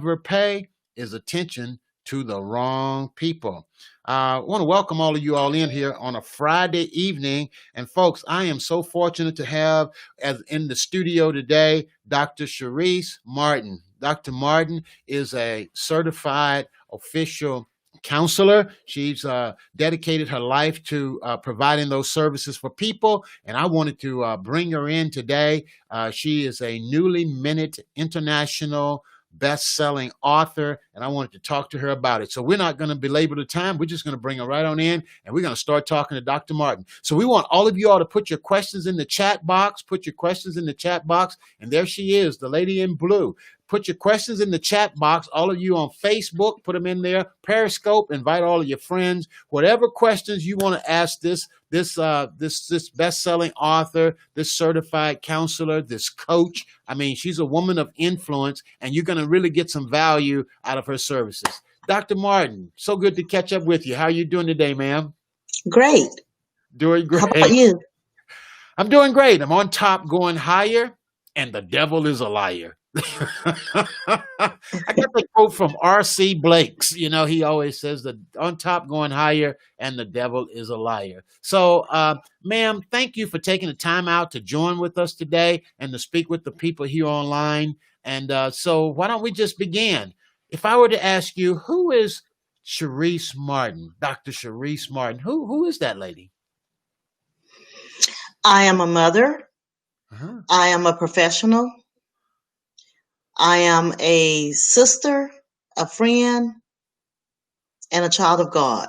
ever pay is attention to the wrong people. I want to welcome all of you all in here on a Friday evening. And folks, I am so fortunate to have as in the studio today, Dr. Sharese Martin. Dr. Martin is a certified official counselor. She's dedicated her life to providing those services for people. And I wanted to bring her in today. She is a newly minted international best-selling author, and I wanted to talk to her about it. So we're not going to belabor the time. We're just going to bring her right on in, and we're going to start talking to Dr. Martin. So we want all of you all to put your questions in the chat box. Put your questions in the chat box, and there she is, the lady in blue. Put your questions in the chat box. All of you on Facebook, put them in there. Periscope, invite all of your friends. Whatever questions you want to ask this best-selling author, this certified counselor, this coach. I mean, she's a woman of influence, and you're going to really get some value out of her services. Dr. Martin, so good to catch up with you. How are you doing today, ma'am? Great. Doing great. How about you? I'm doing great. I'm on top, going higher, and the devil is a liar. I got the quote from R.C. Blake's. You know, he always says that on top going higher and the devil is a liar. So, ma'am, thank you for taking the time out to join with us today and to speak with the people here online. And so why don't we just begin? If I were to ask you, who is Sharese Martin, Dr. Sharese Martin? Who is that lady? I am a mother. Uh-huh. I am a professional. I am a sister, a friend, and a child of God.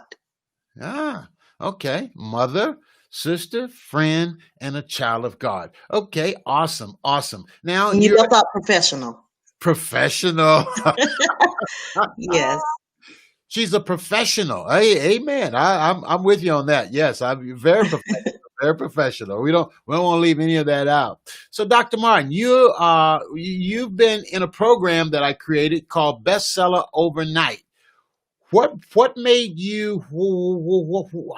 Ah, okay. Mother, sister, friend, and a child of God. Okay, awesome, awesome. Now And you you're left out professional. professional. Yes. She's a professional. Hey, amen. I'm with you on that. Yes, I'm very professional. Very professional. We don't want to leave any of that out. So, Dr. Martin, you've been in a program that I created called Bestseller Overnight. What made you?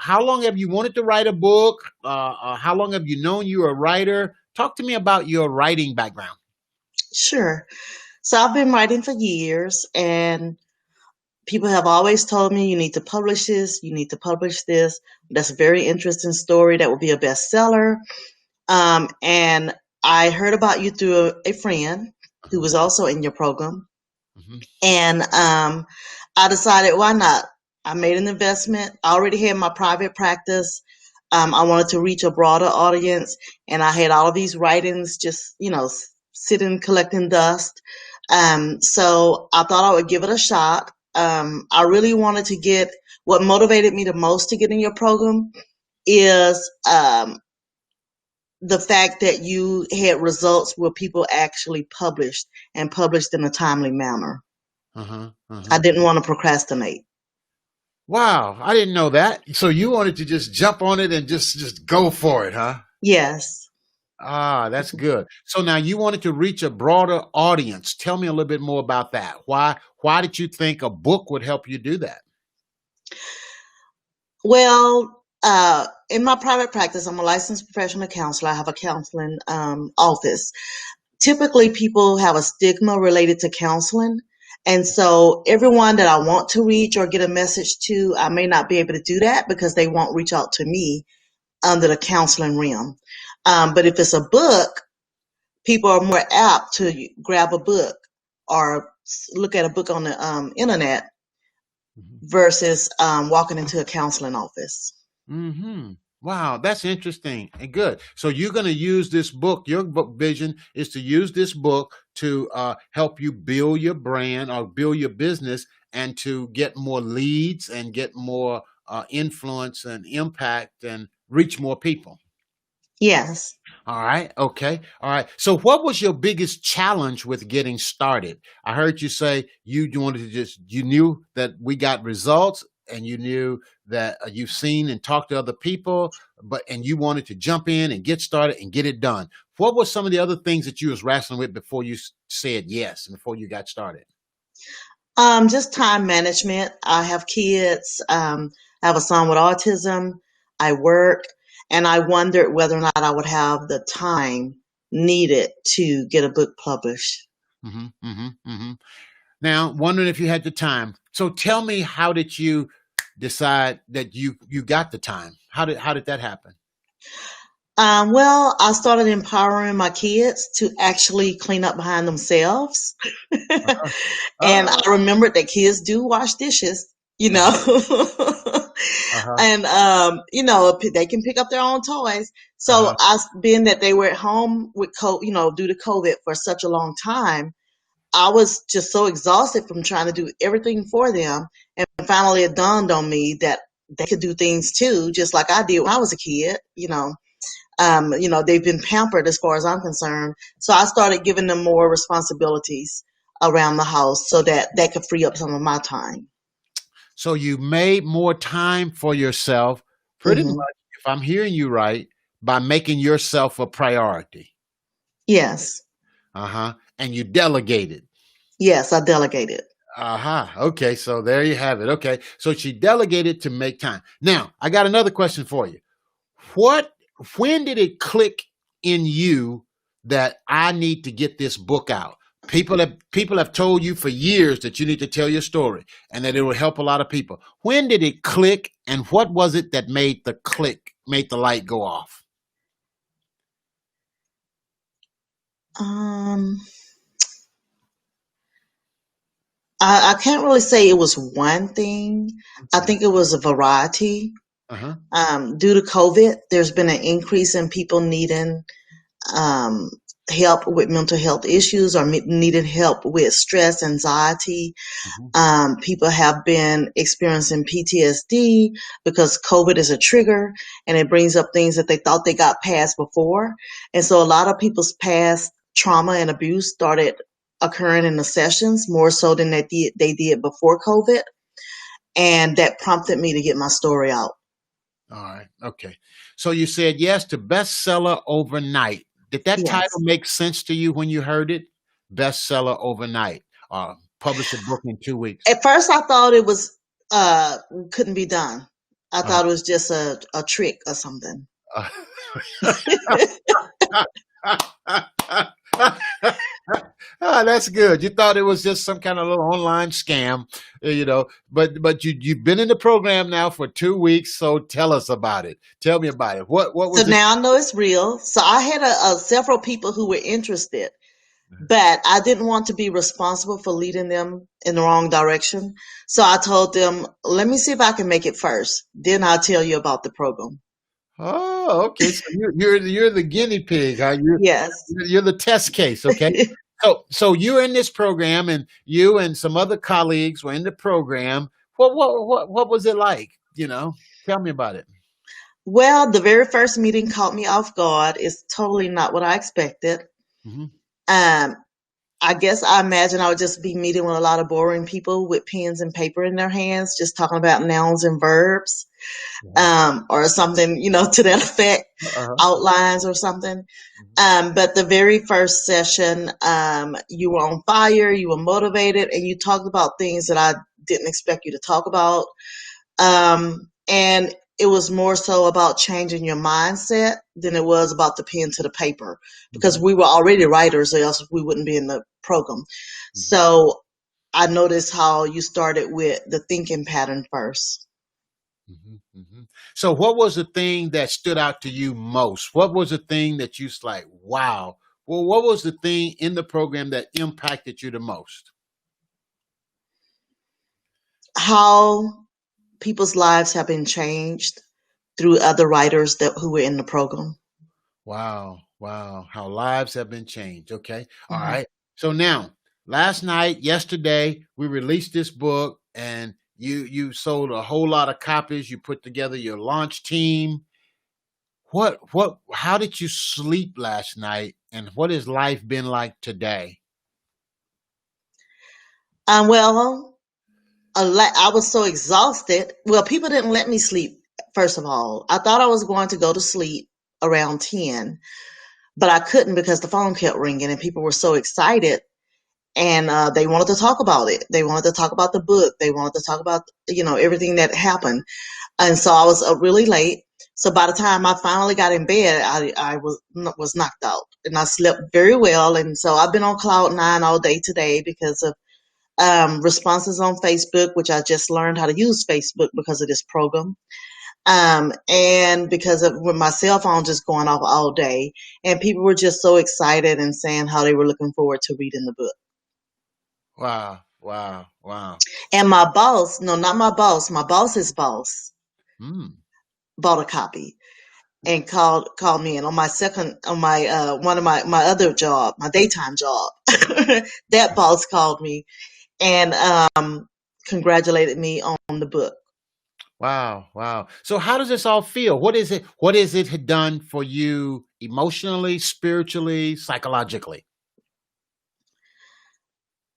How long have you wanted to write a book? How long have you known you're a writer? Talk to me about your writing background. Sure. So I've been writing for years, and people have always told me, you need to publish this, you need to publish this. That's a very interesting story that will be a bestseller. And I heard about you through a friend who was also in your program. Mm-hmm. And I decided, why not? I made an investment. I already had my private practice. I wanted to reach a broader audience, and I had all of these writings just, sitting, collecting dust. So I thought I would give it a shot. I really wanted to get, what motivated me the most to get in your program is the fact that you had results where people actually published and published in a timely manner. I didn't want to procrastinate. Wow, I didn't know that. So you wanted to just jump on it and just go for it, huh? Yes. Ah, that's good. So now you wanted to reach a broader audience. Tell me a little bit more about that. Why did you think a book would help you do that? Well, in my private practice, I'm a licensed professional counselor. I have a counseling office. Typically, people have a stigma related to counseling. And so everyone that I want to reach or get a message to, I may not be able to do that because they won't reach out to me under the counseling realm. But if it's a book, people are more apt to grab a book or look at a book on the internet versus walking into a counseling office. Mm-hmm. Wow, that's interesting and good. So you're going to use this book. Your book vision is to use this book to help you build your brand or build your business and to get more leads and get more influence and impact and reach more people. Yes. All right. Okay. All right. So what was your biggest challenge with getting started? I heard you say you wanted to you knew that we got results and you knew that you've seen and talked to other people, and you wanted to jump in and get started and get it done. What were some of the other things that you was wrestling with before you said yes and before you got started? Just time management. I have kids. I have a son with autism. I work, and I wondered whether or not I would have the time needed to get a book published. Now, wondering if you had the time. So tell me, how did you decide that you got the time? How did that happen? Well, I started empowering my kids to actually clean up behind themselves. Uh-huh. And I Oh, remembered that kids do wash dishes, you know. uh-huh, uh-huh, And they can pick up their own toys. So uh-huh. being that they were at home with due to COVID for such a long time, I was just so exhausted from trying to do everything for them. And finally it dawned on me that they could do things too, just like I did when I was a kid, they've been pampered as far as I'm concerned. So I started giving them more responsibilities around the house so that that could free up some of my time. So you made more time for yourself, pretty Hmm. much, if I'm hearing you right, by making yourself a priority. Yes. Uh-huh. And you delegated. Yes, I delegated. Uh-huh. Okay, so there you have it. Okay. So she delegated to make time. Now, I got another question for you. What when did it click in you that I need to get this book out? People have told you for years that you need to tell your story and that it will help a lot of people. When did it click, and what was it that made the light go off? Um, I can't really say it was one thing. I think it was a variety. Uh-huh. Due to COVID, there's been an increase in people needing um, help with mental health issues or needed help with stress, anxiety. Mhm. People have been experiencing PTSD because COVID is a trigger and it brings up things that they thought they got past before. And so a lot of people's past trauma and abuse started occurring in the sessions more so than they did before COVID. And that prompted me to get my story out. All right. Okay. So you said yes to bestseller overnight. Did that title Yes. make sense to you when you heard it? Bestseller overnight. Publish a book in 2 weeks. At first I thought it was uh couldn't be done. I Uh, thought it was just a trick or something. uh, that's good. You thought it was just some kind of little online scam, But you've been in the program now for 2 weeks, so tell us about it. Tell me about it. What So was it? now I know it's real. So I had several people who were interested, but I didn't want to be responsible for leading them in the wrong direction. So I told them, let me see if I can make it first. Then I'll tell you about the program. Oh, okay. So you're the guinea pig, huh? Yes. You're the test case, okay? So you're in this program, and you and some other colleagues were in the program. What was it like? Tell me about it. Well, the very first meeting caught me off guard. It's totally not what I expected. Hmm. Um, I guess I imagine I would just be meeting with a lot of boring people with pens and paper in their hands, just talking about nouns and verbs, Uh-huh. or something, to that effect, Uh-huh. outlines or something. Mhm. But the very first session, you were on fire, you were motivated, and you talked about things that I didn't expect you to talk about. And it was more so about changing your mindset than it was about the pen to the paper because Mhm. we were already writers, or else we wouldn't be in the program. Mhm. So I noticed how you started with the thinking pattern first. Mhm. Mhm. So what was the thing that stood out to you most? What was the thing that you was like, wow? Well, what was the thing in the program that impacted you the most? How people's lives have been changed through other writers who were in the program. Wow, wow, how lives have been changed. Okay. All Mhm. right. So now, yesterday, we released this book, and you sold a whole lot of copies. You put together your launch team. How did you sleep last night, and what has life been like today? Well, I was so exhausted. Well, people didn't let me sleep, first of all. I thought I was going to go to sleep around 10, but I couldn't because the phone kept ringing and people were so excited, and they wanted to talk about it. They wanted to talk about the book. They wanted to talk about, everything that happened. And so I was really late. So by the time I finally got in bed, I was knocked out, and I slept very well. And so I've been on cloud nine all day today because of responses on Facebook, which I just learned how to use Facebook because of this program. And because of with my cell phone just going off all day, and people were just so excited and saying how they were looking forward to reading the book. Wow, wow, wow. And my boss, no, not my boss's boss Mm. bought a copy and called me in on my second on my one of my other job, my daytime job. That boss called me and congratulated me on the book. Wow, wow. So how does this all feel? What is it done for you emotionally, spiritually, psychologically?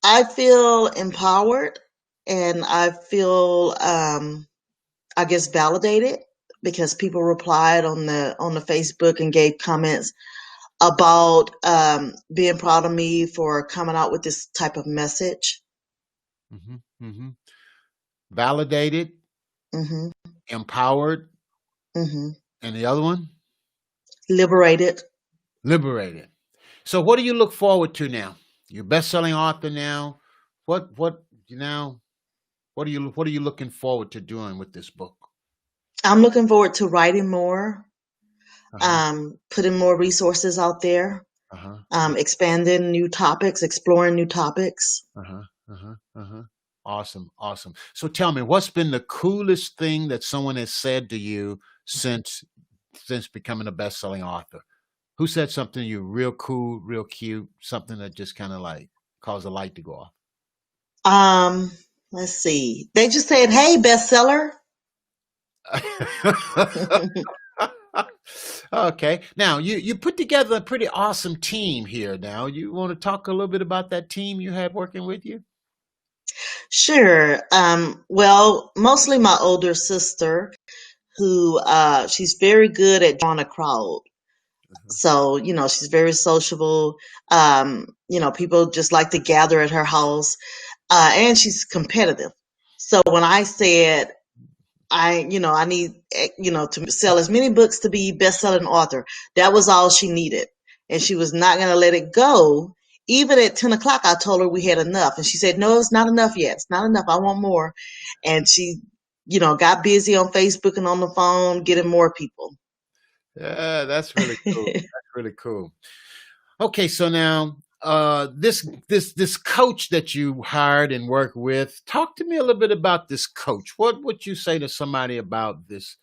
I feel empowered and I feel I guess validated because people replied on the Facebook and gave comments about being proud of me for coming out with this type of message. Hmm. Hmm. Validated, Hmm. empowered, Hmm. and the other one, Liberated. liberated. So what do you look forward to now? You're a best-selling author now. What you now? What are you looking forward to doing with this book? I'm looking forward to writing more, Uh-huh. putting more resources out there, Uh-huh. expanding new topics, exploring new topics. Uh-huh. Uh-huh. Uh-huh. Awesome. Awesome. So tell me, what's been the coolest thing that someone has said to you since becoming a best-selling author? Who said something to you real cool, real cute, something that just kind of like caused a light to go off? Um, let's see. They just said, "Hey, bestseller." Okay. Now you put together a pretty awesome team here. Now you want to talk a little bit about that team you had working with you? Sure. Well, mostly my older sister, who she's very good at drawing a crowd. Uh-huh. So, she's very sociable. People just like to gather at her house. And she's competitive. So when I said I need, to sell as many books to be best-selling author, that was all she needed. And she was not going to let it go. Even at 10 o'clock, I told her we had enough. And she said, no, it's not enough yet. It's not enough. I want more. And she, got busy on Facebook and on the phone, getting more people. Yeah, that's really cool. That's really cool. Okay, so now this coach that you hired and work with, talk to me a little bit about this coach. What would you say to somebody about this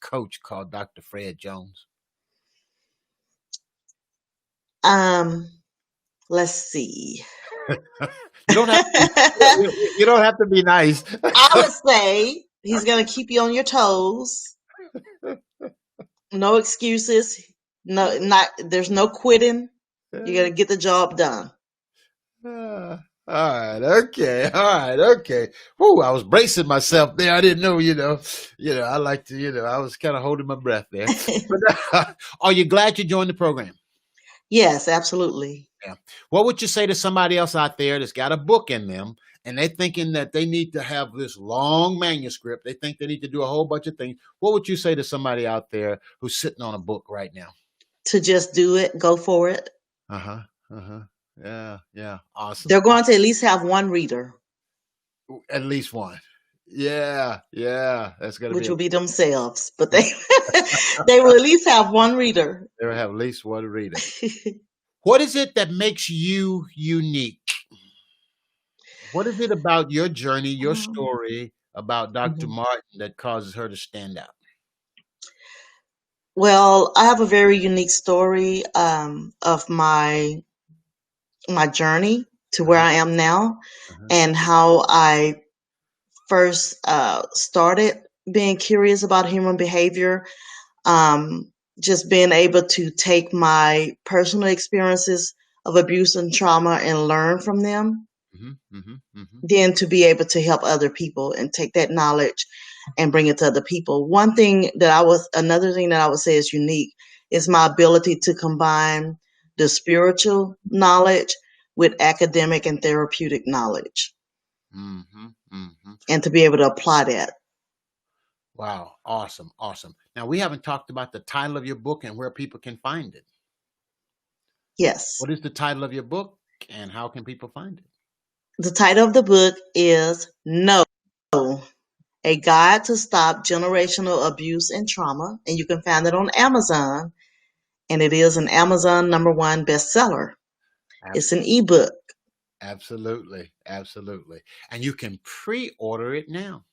coach called Dr. Fred Jones? um, let's see. You don't have to be you don't have to be nice. I would say he's going to keep you on your toes. No excuses. No, not there's no quitting. You got to get the job done. All right, okay, all right, okay. Whoo, I was bracing myself there. I didn't know, I like to, I was kind of holding my breath there. But are you glad you joined the program? Yes, absolutely. Yeah. What would you say to somebody else out there that's got a book in them and they're thinking that they need to have this long manuscript? They think they need to do a whole bunch of things. What would you say to somebody out there who's sitting on a book right now? To just do it, go for it. Uh-huh. Uh-huh. Yeah, yeah. Awesome. They're going to at least have one reader, At least one. Yeah, yeah. That's gonna be which will be themselves, but they they will at least have one reader. they'll have at least one reader. What is it that makes you unique? What is it about your journey, your story about Dr. Mhm. Martin that causes her to stand out? Well, I have a very unique story of my journey to where Uh-huh, I am now, uh-huh, and how I first started being curious about human behavior. Just being able to take my personal experiences of abuse and trauma and learn from them, mhm, mhm, mhm, then to be able to help other people and take that knowledge and bring it to other people. Another thing that I would say is unique is my ability to combine the spiritual knowledge with academic and therapeutic knowledge mhm, mhm. and to be able to apply that. Wow, awesome, awesome. Now we haven't talked about the title of your book and where people can find it. Yes. What is the title of your book and how can people find it? The title of the book is No, A Guide to Stop Generational Abuse and Trauma, and you can find it on Amazon, and it is an Amazon #1 bestseller. It's an ebook. Absolutely. Absolutely. And you can pre-order it now.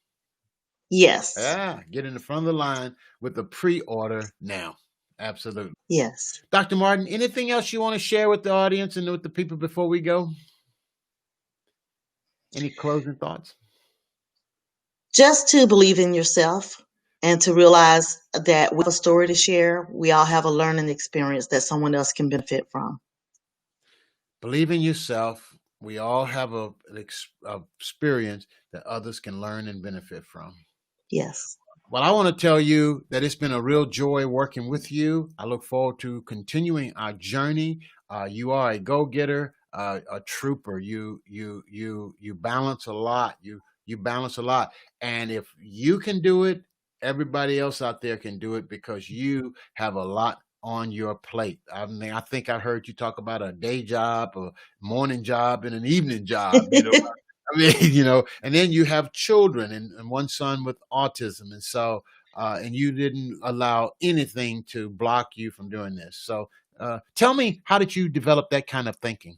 Yes. Yeah, get in the front of the line with the pre-order now. Absolutely. Yes. Dr. Martin, anything else you want to share with the audience and with the people before we go? Any closing thoughts? Just to believe in yourself and to realize that we have a story to share. We all have a learning experience that someone else can benefit from. Believe in yourself. We all have a experience that others can learn and benefit from. Yes. Well, I want to tell you that it's been a real joy working with you. I look forward to continuing our journey. You are a go-getter, a trooper. You balance a lot. You balance a lot. And if you can do it, everybody else out there can do it because you have a lot on your plate. I mean, I think I heard you talk about a day job, a morning job, and an evening job. I mean, and then you have children and one son with autism. And so, and you didn't allow anything to block you from doing this. So tell me, how did you develop that kind of thinking?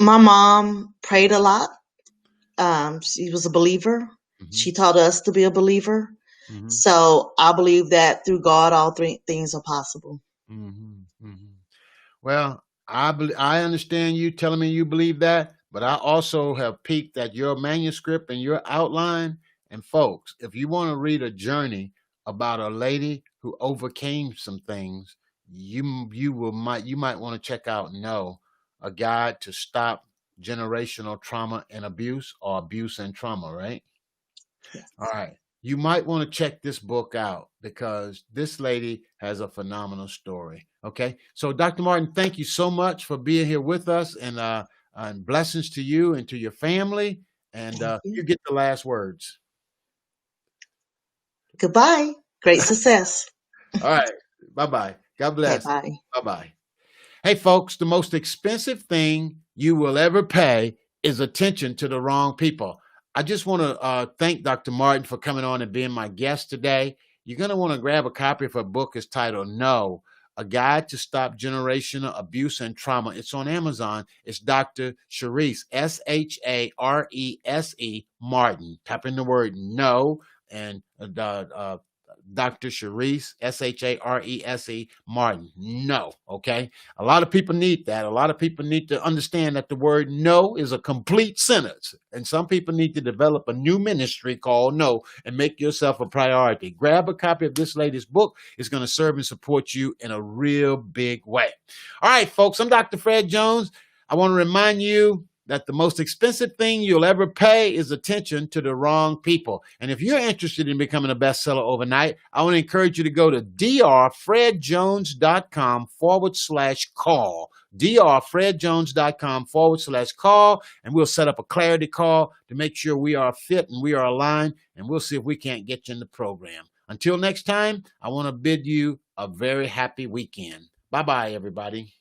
My mom prayed a lot. She was a believer. Hmm. She taught us to be a believer. Hmm. So I believe that through God, all three things are possible. Hmm. Hmm. Well, I understand you telling me you believe that, but I also have peeked at your manuscript and your outline. And folks, if you want to read a journey about a lady who overcame some things, you might want to check out No, a guide to stop generational trauma and abuse, or abuse and trauma, right? All Yes. right. You might want to check this book out because this lady has a phenomenal story. Okay. So, Dr. Martin, thank you so much for being here with us, and blessings to you and to your family. And Thank you. you get the last words. Goodbye. Great success. All right. Bye bye. God Okay, bless. bye. Bye bye. Hey, folks, the most expensive thing you will ever pay is attention to the wrong people. I just want to thank Dr. Martin for coming on and being my guest today. You're going to want to grab a copy of her book. It's titled No, A Guide to Stop Generational Abuse and Trauma. It's on Amazon. It's Dr. Sharese, Sharese Martin. Type in the word No and Dr. Sharese, Sharese Martin. No, okay? A lot of people need that. A lot of people need to understand that the word no is a complete sentence. And some people need to develop a new ministry called No and make yourself a priority. Grab a copy of this latest book. It's going to serve and support you in a real big way. All right, folks, I'm Dr. Fred Jones. I want to remind you that the most expensive thing you'll ever pay is attention to the wrong people. And if you're interested in becoming a bestseller overnight, I want to encourage you to go to drfredjones.com/call. drfredjones.com/call, and we'll set up a clarity call to make sure we are fit and we are aligned, and we'll see if we can't get you in the program. Until next time, I want to bid you a very happy weekend. Bye-bye, everybody.